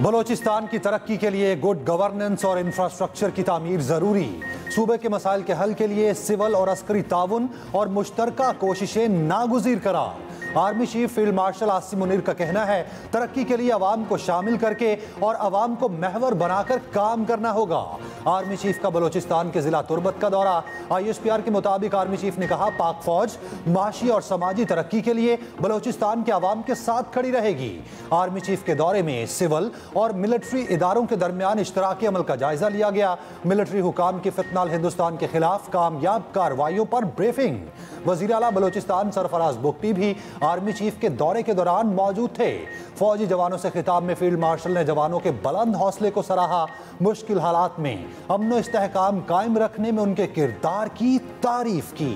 बलोचिस्तान की तरक्की के लिए गुड गवर्नेंस और इंफ्रास्ट्रक्चर की तामीर जरूरी। सूबे के मसाइल के हल के लिए सिविल और अस्करी ताउन और मुश्तरका कोशिशें नागुज़ीर करार। Army chief field marshal Asim Munir का कहना है, तरक्की के लिए अवाम को शामिल करके और अवाम को महवर बनाकर काम करना होगा। आर्मी चीफ का बलोचिस्तान के जिला तुर्बत का दौरा। ISPR के मुताबिक आर्मी चीफ ने कहा, पाक फौज माशी और समाजी तरक्की के लिए बलोचिस्तान के अवाम के साथ खड़ी रहेगी। आर्मी चीफ के दौरे में सिविल और मिलिट्री इदारों के दरमियान इश्तराकी अमल का जायजा लिया गया। मिलिट्री हुकाम की फितनाल हिंदुस्तान के खिलाफ कामयाब कार्रवाइयों पर ब्रीफिंग। वजीर आला बलोचिस्तान सरफराज बुगटी भी आर्मी चीफ के दौरे के दौरान मौजूद थे। फौजी जवानों से खिताब में फील्ड मार्शल ने जवानों के बुलंद हौसले को सराहा। मुश्किल हालात में अमन व इस्तेहकाम कायम रखने में उनके किरदार की तारीफ की।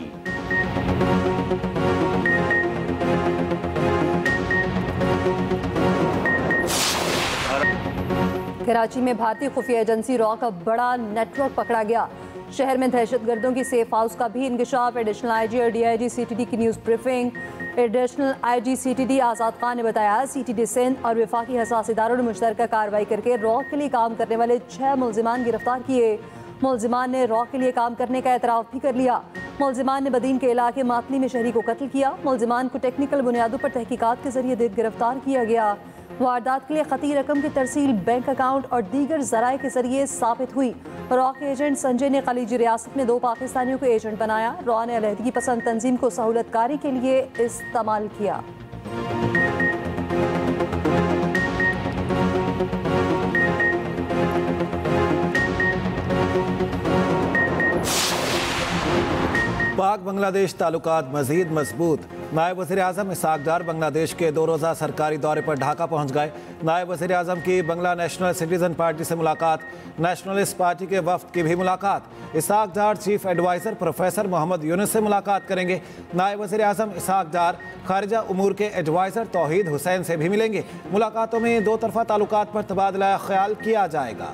कराची में भारतीय खुफिया एजेंसी रॉ का बड़ा नेटवर्क पकड़ा गया। शहर में दहशतगर्दों की सेफ हाउस का भी इंकशाफ। एडिशनल IG और DIG CTD की news briefing. Additional IG CTD आज़ाद खान ने बताया, CTD सिंध और वफाकी हसास इदारों ने मुश्तरका कार्रवाई करके रॉ के लिए काम करने वाले 6 मुलजिमान गिरफ्तार किए। मुलजिमान ने रॉ के लिए काम करने का एतराफ़ भी कर लिया। मुलजिमान ने बदीन के इलाके मातली में शहरी को कत्ल किया। मुलजिमान को टेक्निकल बुनियादों पर तहकीकात के जरिए गिरफ्तार किया गया। वारदात के लिए खती रकम की तरसील बैंक अकाउंट और दीगर जराए के जरिए साबित हुई। रॉ के एजेंट संजय ने खलीजी रियासत में 2 पाकिस्तानियों को एजेंट बनाया। रॉ ने अलहदगी पसंद तंजीम को सहूलतकारी के लिए इस्तेमाल किया। पाक बांग्लादेश ताल्लुकात मजीद मजबूत। नायब वज़ीर आज़म इसहाक डार बांग्लादेश के 2 रोज़ा सरकारी दौरे पर ढाका पहुँच गए। नायब वज़ीर आज़म की बांग्ला नेशनल सिटीज़न पार्टी से मुलाकात। नेशनलिस्ट पार्टी के वफ्द की भी मुलाकात। Ishaq Dar chief adviser professor Mohammad Yunus से मुलाकात करेंगे। नायब वज़ीर आज़म इसहाक डार खारिजा उमूर के एडवाइज़र तौहीद हुसैन से भी मिलेंगे। मुलाकातों में 2 तरफ़ा ताल्लुकात पर तबादला ख्याल किया जाएगा।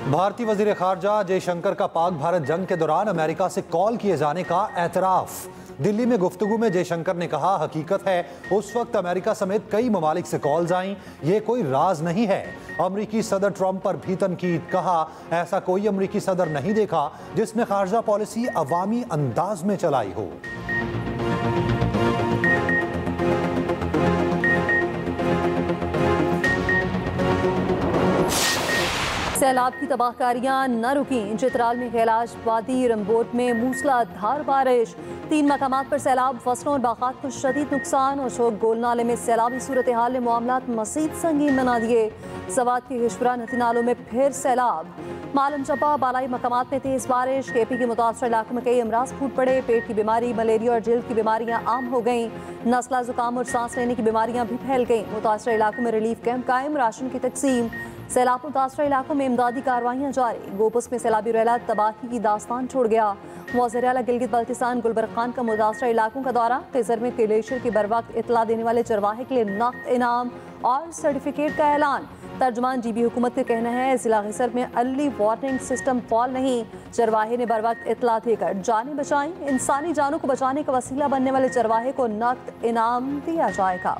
भारतीय वजीर खारजा जयशंकर का पाक भारत जंग के दौरान अमेरिका से कॉल किए जाने का एतराफ़। दिल्ली में गुफ्तगू में जयशंकर ने कहा, हकीकत है उस वक्त अमेरिका समेत कई ममालिक से कॉल्स आईं, ये कोई राज नहीं है। अमरीकी सदर ट्रंप पर भी तनकीद। कहा, ऐसा कोई अमरीकी सदर नहीं देखा जिसने खारजा पॉलिसी अवामी अंदाज में चलाई हो। सैलाब की तबाहकारियां न रुकीं। चित्राल में कैलाश वादी रंबोट में मूसलाधार बारिश। 3 मकामात पर सैलाब, फसलों और बागात को शदीद नुकसान। और शोक गोल नाले में सैलाबी सूरत हाल ने मामलात मज़ीद संगीन बना दिए। सवात के हिशपुरा नदी नालों में फिर सैलाब। मालम चपा बालाई मकामात में तेज़ बारिश। KP के मुतासर इलाकों में कई अमराज फूट पड़े। पेट की बीमारी, मलेरिया और जल्द की बीमारियां आम हो गईं। नस्ला जुकाम और सांस लेने की बीमारियां भी फैल गईं। मुतासर इलाकों में रिलीफ कैंप कायम, राशन की तकसीम। सैलाब मुतासर इलाकों में इमदादी कार्रवाइयाँ जारी। गोपस में सैलाबी रेला तबाही की दास्तान छोड़ गया। वज़ीर आला गिलगित बल्तिस्तान गुलबर्ग खान का मुतासर इलाकों का दौरा। खिज़र में ग्लेशियर की बर वक्त इतला देने वाले चरवाहे के लिए नक़द इनाम और सर्टिफिकेट का ऐलान। तर्जुमान DB हुकूमत का कहना है, जिला खिज़र में अर्ली वार्निंग सिस्टम फॉल नहीं। चरवाहे ने बर वक्त इतला देकर जानें बचाई। इंसानी जानों को बचाने का वसीला बनने वाले चरवाहे को नक़द इनाम दिया जाएगा।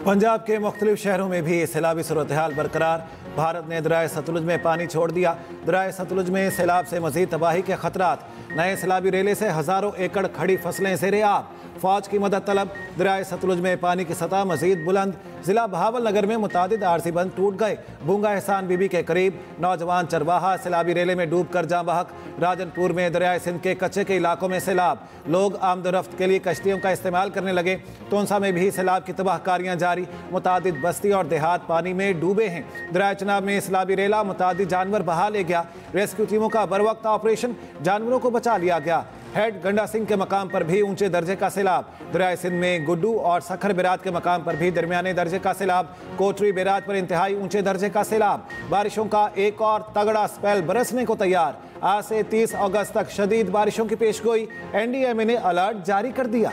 पंजाब के मुख्तलिफ शहरों में भी सैलाबी सूरत हाल बरकरार। भारत ने दरियाए सतलुज में पानी छोड़ दिया। दरियाए सतलुज में सैलाब से मजीद तबाही के खतरात। नए सैलाबी रेले से हज़ारों एकड़ खड़ी फसलें ज़ेर-ए-आब। फौज की मदद तलब। दरियाए सतलुज में पानी की सतह मजीद बुलंद। जिला बहावल नगर में मुतादिद आरजी बंद टूट गए। भूंगा एहसान बीबी के करीब नौजवान चरवाहा सैलाबी रेले में डूब कर जाँ बहक। राजनपुर में दरियाए सिंध के कच्चे के इलाकों में सैलाब। लोग आमदोरफ्त के लिए कश्तियों का इस्तेमाल करने लगे। तोनसा में भी सैलाब की तबाहकारियाँ जारी। मुतादिद बस्ती और देहात पानी में डूबे हैं। दरियाए चनाब में सैलाबी रेला मुतादिद जानवर बहा ले गया। रेस्क्यू टीमों का बर वक्त ऑपरेशन, जानवरों को बचा लिया गया। हेड गंडा सिंह के मकाम पर भी ऊंचे दर्जे का सैलाब। दरियाए सिंध में गुड्डू और सखर बेरात के मकाम पर भी दरमियाने दर्जे का सैलाब। कोटरी बेरात पर इंतहाई ऊंचे दर्जे का सैलाब। बारिशों का एक और तगड़ा स्पेल बरसने को तैयार। आज से 30 अगस्त तक शदीद बारिशों की पेशगोई, NDMA ने अलर्ट जारी कर दिया।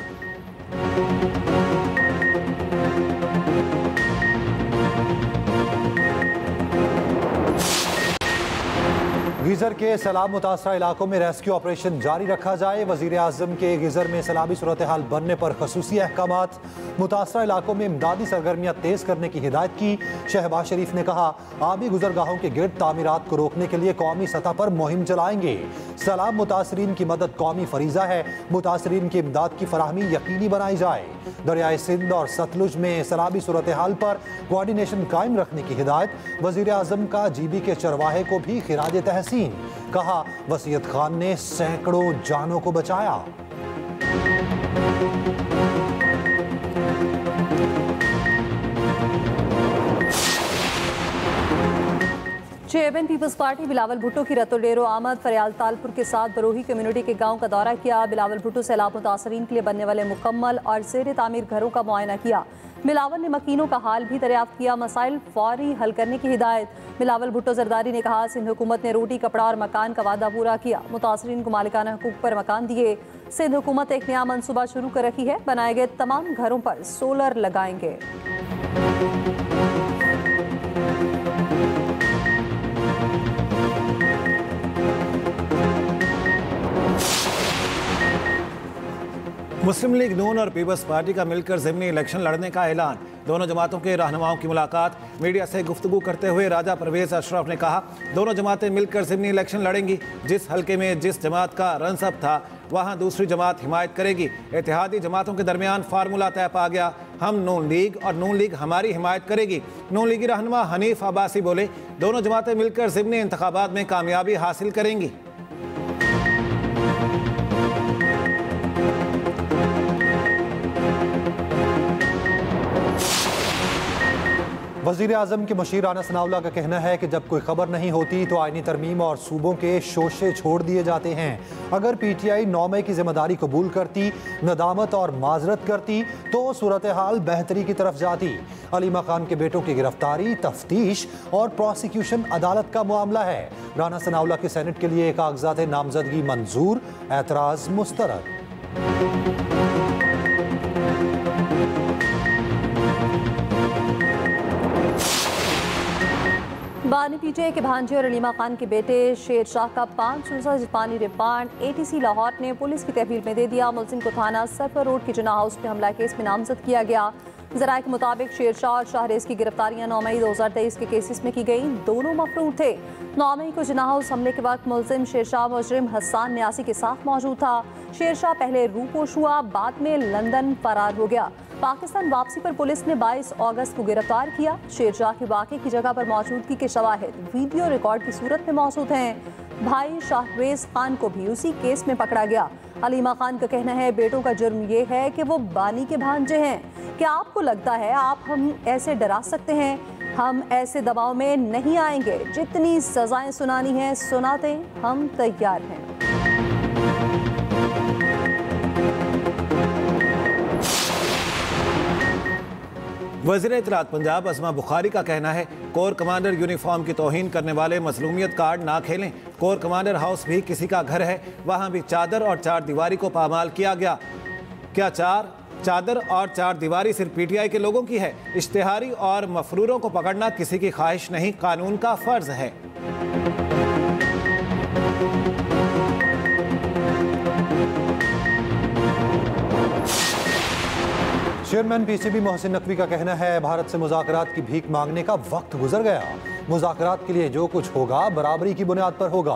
गीजर के सैलाब मुतासरा इलाकों में रेस्क्यू ऑपरेशन जारी रखा जाए। वजीर आजम के गीजर में सैलाबी सूरत हाल बनने पर खसूसी अहकामात। मुतासरा इलाकों में इमदादी सरगर्मियां तेज करने की हिदायत की। शहबाज शरीफ ने कहा, आबी गुजरगाहों के गिर्द तामीरात को रोकने के लिए कौमी सतह पर मुहिम चलाएंगे। सैलाब मुतासरीन की मदद कौमी फरीजा है, मुतासरीन की इमदाद की फराहमी यकीनी बनाई जाए। दरियाए सिंध और सतलुज में सैलाबी सूरत हाल पर कोऑर्डिनेशन कायम रखने की हिदायत। वजीर आजम का GB के चरवाहे को भी खिराज तहसीन। कहा, वसीयत खान ने सैकड़ों जानों को बचाया। Chairman Peoples Party Bilawal Bhutto की रतो डेरो आमद। फरियाल तालपुर के साथ बरोही कम्युनिटी के गांव का दौरा किया। बिलावल भुट्टो सैलाब मुतासरीन के लिए बनने वाले मुकम्मल और ज़ेर तामीर घरों का मुआयना किया। बिलावल ने मकीनों का हाल भी दरियाफ्त किया। मसाइल फौरी हल करने की हिदायत। बिलावल भुट्टो जरदारी ने कहा, सिंध हुकूमत ने रोटी, कपड़ा और मकान का वादा पूरा किया। मुतासरीन को मालिकाना हकूक पर मकान दिए। सिंध हुकूमत एक नया मनसूबा शुरू कर रही है। बनाए गए तमाम घरों पर सोलर लगाएंगे। मुस्लिम लीग नून और पीपल्स पार्टी का मिलकर ज़िमनी इलेक्शन लड़ने का ऐलान। दोनों जमातों के रहनुमाओं की मुलाकात। मीडिया से गुफ्तगू करते हुए राजा परवेज अशरफ ने कहा, दोनों जमातें मिलकर ज़िमनी इलेक्शन लड़ेंगी। जिस हल्के में जिस जमात का रनसब था वहां दूसरी जमात हिमायत करेगी। इत्तेहादी जमातों के दरमियान फार्मूला तय पा गया। हम नून लीग और नून लीग हमारी हिमायत करेगी। नून लीगी रहनुमा हनीफ अब्बासी बोले, दोनों जमातें मिलकर ज़िमनी इंतखाबात में कामयाबी हासिल करेंगी। वज़ीर आज़म के मुशीर राना सनाउल्लाह का कहना है कि जब कोई खबर नहीं होती तो आईनी तरमीम और सूबों के शोशे छोड़ दिए जाते हैं। अगर PTI 9 मई की जिम्मेदारी कबूल करती, नदामत और माजरत करती तो सूरत हाल बेहतरी की तरफ जाती। अलीमा खान के बेटों की गिरफ्तारी, तफ्तीश और प्रोसिक्यूशन अदालत का मामला है। राना सनाउल्लाह के सेनेट के लिए कागजात नामजदगी मंजूर, एतराज़ मुस्तरद। बानी PTI के भांजे और अलीमा खान के बेटे शेर शाह का 5 रोज़ा जापानी रिमांड ATC लाहौर ने पुलिस की तहवील में दे दिया। मुलजिम को थाना सरफर रोड के जिना हाउस में हमला केस में नामजद किया गया। ज़राए के मुताबिक शेर शाह और शाहरेज की गिरफ्तारियां 9 मई 2023 के केसेस में की गई। दोनों मफरूर थे। 9 मई को जिना हाउस हमले के वक्त मुलजिम शेर शाह मुजरिम हसन न्यासी के साथ मौजूद था। शेर शाह पहले रूपोश हुआ, बाद में लंदन फरार हो गया। पाकिस्तान वापसी पर पुलिस ने 22 अगस्त को गिरफ्तार किया। शेर शाह के वाक़े की जगह पर मौजूदगी के शवाहिद वीडियो रिकॉर्ड की सूरत में मौजूद हैं। भाई शाहरेज खान को भी उसी केस में पकड़ा गया। अलीमा खान का कहना है, बेटों का जुर्म ये है कि वो बानी के भांजे हैं। क्या आपको लगता है आप हम ऐसे डरा सकते हैं? हम ऐसे दबाव में नहीं आएंगे। जितनी सजाएं सुनानी है सुनाते, हम तैयार हैं। वज़ीर इत्तलात पंजाब अस्मा बुखारी का कहना है, कोर कमांडर यूनिफॉर्म की तौहीन करने वाले मजलूमियत कार्ड ना खेलें। कोर कमांडर हाउस भी किसी का घर है, वहाँ भी चादर और चार दीवारी को पामाल किया गया। क्या चादर और चार दीवारी सिर्फ PTI के लोगों की है? इश्तिहारी और मफरूरों को पकड़ना किसी की ख्वाहिश नहीं, कानून का फ़र्ज है। चेयरमैन PCB मोहसिन नकवी का कहना है, भारत से मुज़ाकरात की भीख मांगने का वक्त गुजर गया। मुज़ाकरात के लिए जो कुछ होगा बराबरी की बुनियाद पर होगा।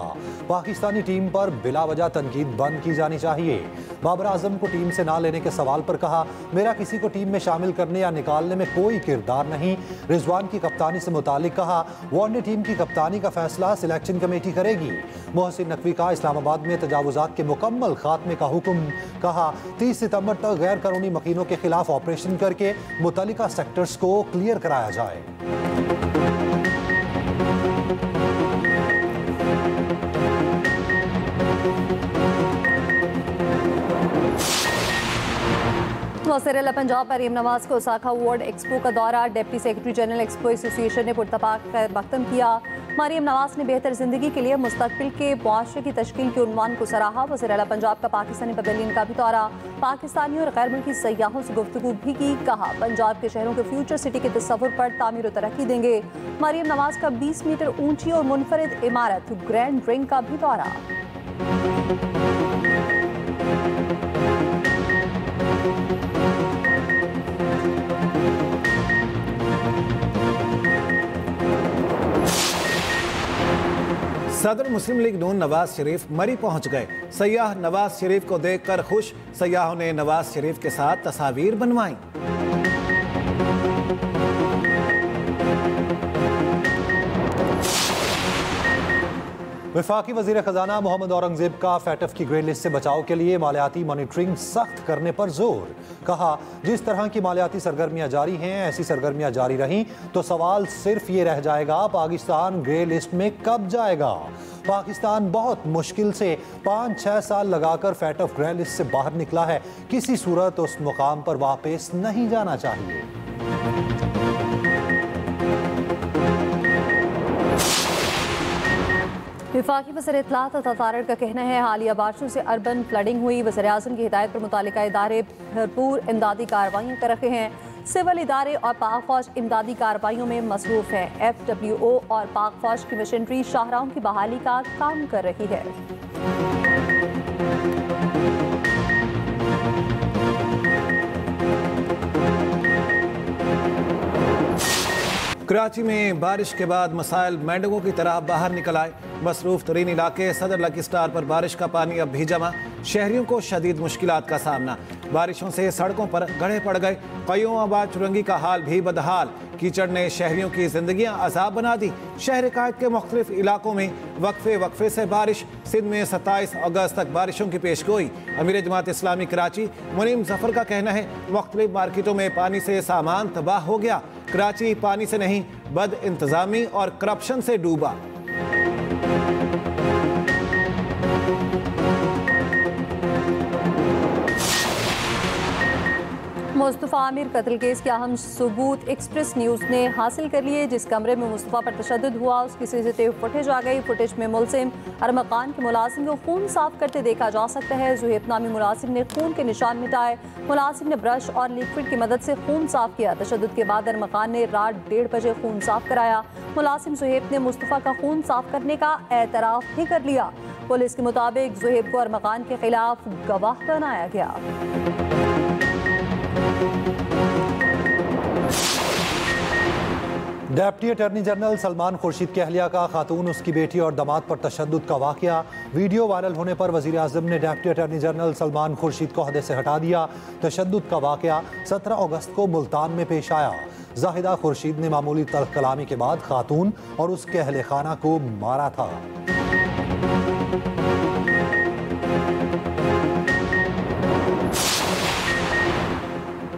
पाकिस्तानी टीम पर बिला वजह तनकीद बंद की जानी चाहिए। बाबर आजम को टीम से ना लेने के सवाल पर कहा, मेरा किसी को टीम में शामिल करने या निकालने में कोई किरदार नहीं। रिजवान की कप्तानी से मुतालिक कहा, वनडे टीम की कप्तानी का फैसला सिलेक्शन कमेटी करेगी। मोहसिन नकवी का इस्लामाबाद में तजावुजात के मुकम्मल खात्मे का हुक्म। कहा, 30 सितंबर तक गैर कानूनी मकीनों के खिलाफ ऑपरेशन करके मुतल्लिका सेक्टर्स को क्लियर कराया जाए। वज़ीर पंजाब मरीम नवाज को ओसाका वर्ल्ड एक्सपो का दौरा। Deputy secretary general expo association ने पुरतपाक खैर मकदम किया। मरियम नवाज ने बेहतर जिंदगी के लिए मुस्तकबिल के मुआशरे की तश्कील के उन्वान को सराहा। वज़ीर आला पंजाब का पाकिस्तानी पवेलियन का भी दौरा, पाकिस्तानियों और गैर मुल्की सयाहों से गुफ्तगू भी की। कहा पंजाब के शहरों के फ्यूचर सिटी के तस्वुर पर तामीर और तरक्की देंगे। मरियम नवाज का 20 मीटर ऊंची और मुनफरिद इमारत ग्रैंड रिंग का भी दौरा। सदर मुस्लिम लीग नून नवाज शरीफ मरी पहुंच गए। सयाह नवाज शरीफ को देखकर खुश। सयाहों ने नवाज शरीफ के साथ तस्वीर बनवाई। वफाकी वजीर खजाना मोहम्मद औरंगजेब का फैटफ की ग्रे लिस्ट से बचाव के लिए मालियाती मॉनिटरिंग सख्त करने पर जोर। कहा जिस तरह की मालियाती सरगर्मियां जारी हैं, ऐसी सरगर्मियां जारी रहीं तो सवाल सिर्फ ये रह जाएगा पाकिस्तान ग्रे लिस्ट में कब जाएगा। पाकिस्तान बहुत मुश्किल से 5-6 साल लगाकर फैटफ ग्रे लिस्ट से बाहर निकला है। किसी सूरत उस मुकाम पर वापस नहीं जाना चाहिए। वफाकी वज़ीर इत्तलात अतातारड़ का कहना है हालिया बारिशों से अर्बन फ्लडिंग हुई। वज़ीर आज़म की हिदायत पर मुतालिका इदारे भरपूर इमदादी कार्रवाइयाँ कर रहे हैं। सिविल इदारे और पाक फौज इमदादी कार्रवाइयों में मसरूफ है। FWO और पाक फौज की मशीनरी शाहराहों की बहाली का काम कर रही है। कराची में बारिश के बाद मसाइल मेंढकों की तरह बाहर निकल आए। मसरूफ तरीन इलाके सदर लकी स्टार पर बारिश का पानी अब भी जमा। शहरियों को शदीद मुश्किलात का सामना। बारिशों से सड़कों पर गड्ढे पड़ गए। कईयों आबाद चुरंगी का हाल भी बदहाल। कीचड़ ने शहरियों की जिंदगियां अजाब बना दी। शहर कायद के मुख्तलिफ इलाकों में वक्फे से बारिश। सिंध में 27 अगस्त तक बारिशों की पेशगोई। अमीर जमात इस्लामी कराची मुनीम जफर का कहना है मुख्तलिफ मार्केटों में पानी से सामान तबाह हो गया। कराची पानी से नहीं बद इंतजामी और करप्शन से डूबा। मुस्तफ़ा आमिर कत्ल केस के अहम सबूत एक्सप्रेस न्यूज़ ने हासिल कर लिए। जिस कमरे में मुस्तफ़ा पर तशद्दुद हुआ उसकी CCTV फुटेज आ गई। फुटेज में मुलजिम अरमकान के मुलाजिम को खून साफ करते देखा जा सकता है। जुहेब नामी मुलाजिम ने खून के निशान मिटाए। मुलाजिम ने ब्रश और लिक्विड की मदद से खून साफ किया। तशद्दुद के बाद अरमकान ने रात 1:30 बजे खून साफ कराया। मुलाजिम जुहेब ने मुस्तफ़ा का खून साफ करने का एतराफ़ भी कर लिया। पुलिस के मुताबिक जुहेब को अरमकान के खिलाफ गवाह बनाया गया। Deputy attorney general Salman Khurshid की अहलिया का खातून, उसकी बेटी और दामाद पर तशद्दुद का वाकया। वीडियो वायरल होने पर वज़ीर आज़म ने deputy attorney general Salman Khurshid को ओहदे से हटा दिया। तशद्दुद का वाकया 17 अगस्त को मुल्तान में पेश आया। जाहिदा खुर्शीद ने मामूली तल्ख कलामी के बाद खातून और उसके अहले खाना को मारा था।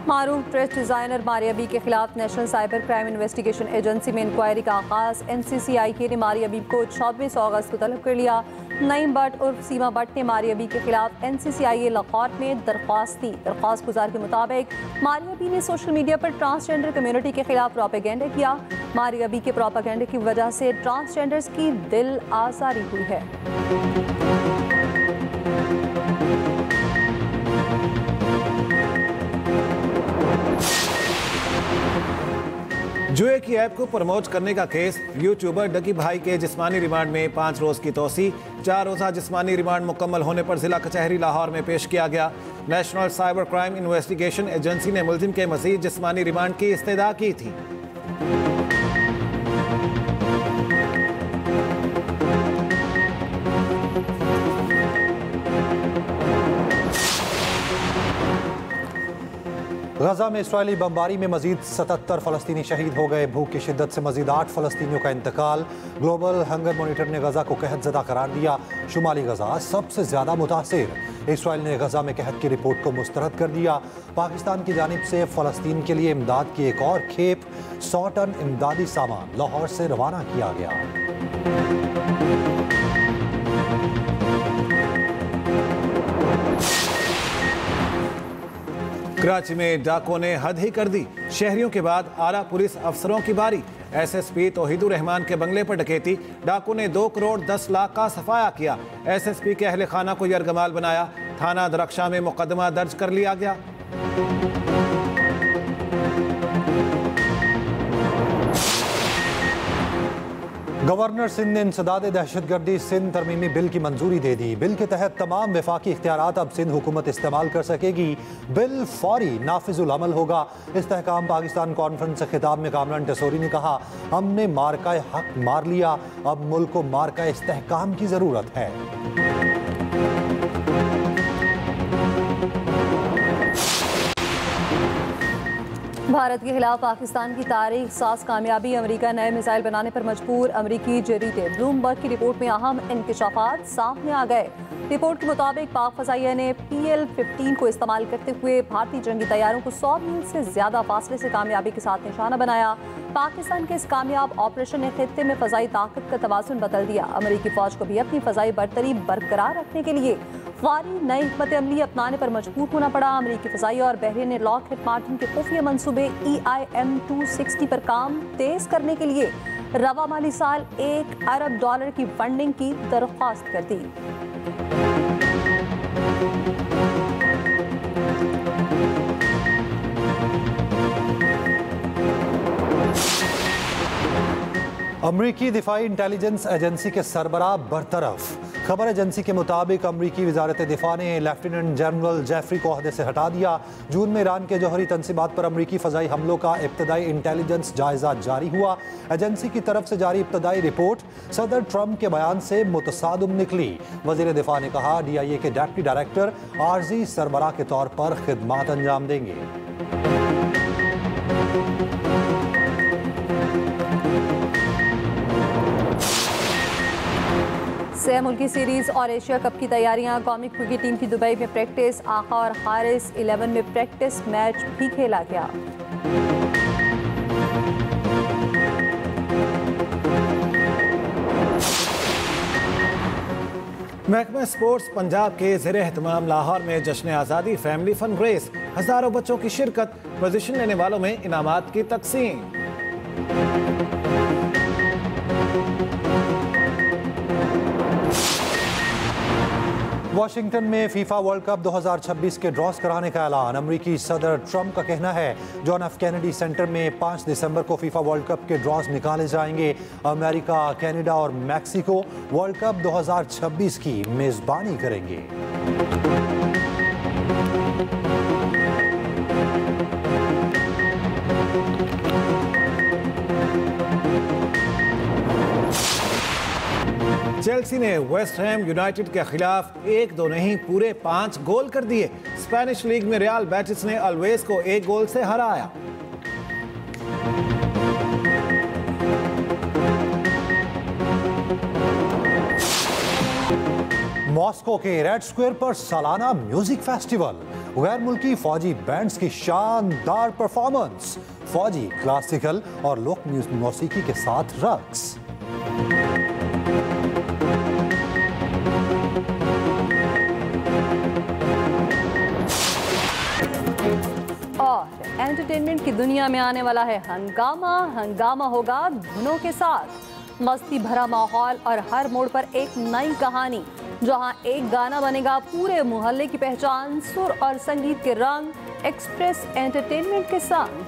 मारूफ ड्रेस डिज़ाइनर मारिया बी के खिलाफ national cyber crime investigation agency में इंक्वायरी का आगाज। NCCIK ने मारिया बी को 26 अगस्त को तलब कर लिया। नईम भट्ट उर्फ सीमा भट्ट ने मारिया बी के खिलाफ NCCIA लाहौर में दरख्वास्त दी। दरख्वास्त गुजार के मुताबिक मारिया बी ने सोशल मीडिया पर ट्रांसजेंडर कम्युनिटी के खिलाफ प्रोपेगेंडा किया। मारिया बी के प्रोपेगेंडा की वजह से ट्रांसजेंडर्स की दिल आज़ारी हुई है। जुए की ऐप को प्रमोट करने का केस। यूट्यूबर डकी भाई के जिस्मानी रिमांड में 5 रोज की तोसी। 4 रोजा जिस्मानी रिमांड मुकम्मल होने पर जिला कचहरी लाहौर में पेश किया गया। National cyber crime investigation agency ने मुलजिम के मजीद जिस्मानी रिमांड की इस्तदा की थी। गजा में इसराइली बमबारी में मजीद 77 फलस्तीनी शहीद हो गए। भूख की शिद्दत से मजीद 8 फलस्तीनियों का इंतकाल। ग्लोबल हंगर मॉनिटर ने गजा को कहत ज़दा करार दिया। शुमाली गजा सबसे ज़्यादा मुतासिर। इसराइल ने गजा में कहत की रिपोर्ट को मुस्तरद कर दिया। पाकिस्तान की जानिब से फ़लस्तीन के लिए इमदाद की एक और खेप 100 टन इमदादी सामान लाहौर से रवाना किया गया। कराची में डाकों ने हद ही कर दी। शहरियों के बाद आला पुलिस अफसरों की बारी। एसएसपी तौहीदुर रहमान के बंगले पर डकैती, डाकू ने 2 करोड़ 10 लाख का सफाया किया। एसएसपी के अहल खाना को यरगमाल बनाया। थाना दरख्शां में मुकदमा दर्ज कर लिया गया। गवर्नर सिंध ने इंसदाद दहशतगर्दी सिंध तरमीमी बिल की मंजूरी दे दी। बिल के तहत तमाम वफाकी इख्तियारात अब सिंध हुकूमत इस्तेमाल कर सकेगी। बिल फौरी नाफिजुल अमल होगा। इस्तेहकाम पाकिस्तान कॉन्फ्रेंस से खिताब में कामरान टसोरी ने कहा, हमने मार्काए हक मार लिया, अब मुल्क को मार्काए इस्तेहकाम की जरूरत है। भारत के खिलाफ पाकिस्तान की तारीख साज कामयाबी, अमेरिका नए मिसाइल बनाने पर मजबूर। अमेरिकी जरीदे ब्लूमबर्ग की रिपोर्ट में अहम इंकशाफात सामने आ गए। रिपोर्ट के मुताबिक पाक फजाइया ने PL-15 को इस्तेमाल करते हुए भारतीय जंगी तैयारों को 100 मील से ज्यादा फासले से कामयाबी के साथ निशाना बनाया। पाकिस्तान के इस कामयाब ऑपरेशन ने खित्ते में फजाई ताकत का तवाज़ुन बदल दिया। अमेरिकी फौज को भी अपनी फजाई बरतरी बरकरार रखने के लिए फौरी नई हिकमत अमली अपनाने पर मजबूर होना पड़ा। अमेरिकी फजाई और बहरीन ने लॉकहीड मार्टिन के खुफिया मंसूबे EIM-260 पर काम तेज करने के लिए रवा माली साल $1 अरब की फंडिंग की दरख्वास्त कर दी। अमरीकी दिफाई इंटेलिजेंस एजेंसी के सरबराह बरतरफ। खबर एजेंसी के मुताबिक अमरीकी वजारत दिफा ने लेफ्टिनेंट जनरल जेफरी को ओहदे से हटा दिया। जून में ईरान के जौहरी तंसीबात पर अमरीकी फ़ज़ाई हमलों का इब्तदाई इंटेलिजेंस जायजा जारी हुआ। एजेंसी की तरफ से जारी इब्तदाई रिपोर्ट सदर ट्रंप के बयान से मुतसादम निकली। वज़ीर दिफा ने कहा, DIA के डेप्टी डायरेक्टर आर्जी सरबराह के तौर पर खिदमात अंजाम देंगे। सह मुल्की सीरीज और एशिया कप की तैयारियां। कौमी क्रिकेट टीम की दुबई में प्रैक्टिस। आका और हारिस 11 में प्रैक्टिस मैच भी खेला गया। महकमा स्पोर्ट्स पंजाब के ज़ेर एहतमाम लाहौर में जश्न आज़ादी फैमिली फन रेस, हज़ारों बच्चों की शिरकत, पोजीशन लेने वालों में इनामात की तकसीम। वाशिंगटन में फीफा वर्ल्ड कप 2026 के ड्रॉस कराने का ऐलान। अमरीकी सदर ट्रंप का कहना है, जॉन एफ कैनेडी सेंटर में 5 दिसंबर को फीफा वर्ल्ड कप के ड्रॉस निकाले जाएंगे। अमेरिका, कनाडा और मैक्सिको वर्ल्ड कप 2026 की मेजबानी करेंगे। चेल्सी ने वेस्ट हैम यूनाइटेड के खिलाफ 1-2 नहीं पूरे 5 गोल कर दिए। स्पेनिश लीग में रियल बेटिस ने अलवेज को 1 गोल से हराया। मॉस्को के रेड स्क्वायर पर सालाना म्यूजिक फेस्टिवल। गैर मुल्की फौजी बैंड्स की शानदार परफॉर्मेंस। फौजी, क्लासिकल और लोक मौसीकी के साथ रक्स। और एंटरटेनमेंट की दुनिया में आने वाला है हंगामा। हंगामा होगा धुनों के साथ, मस्ती भरा माहौल और हर मोड़ पर एक नई कहानी। जहां एक गाना बनेगा पूरे मोहल्ले की पहचान, सुर और संगीत के रंग। एक्सप्रेस एंटरटेनमेंट के साथ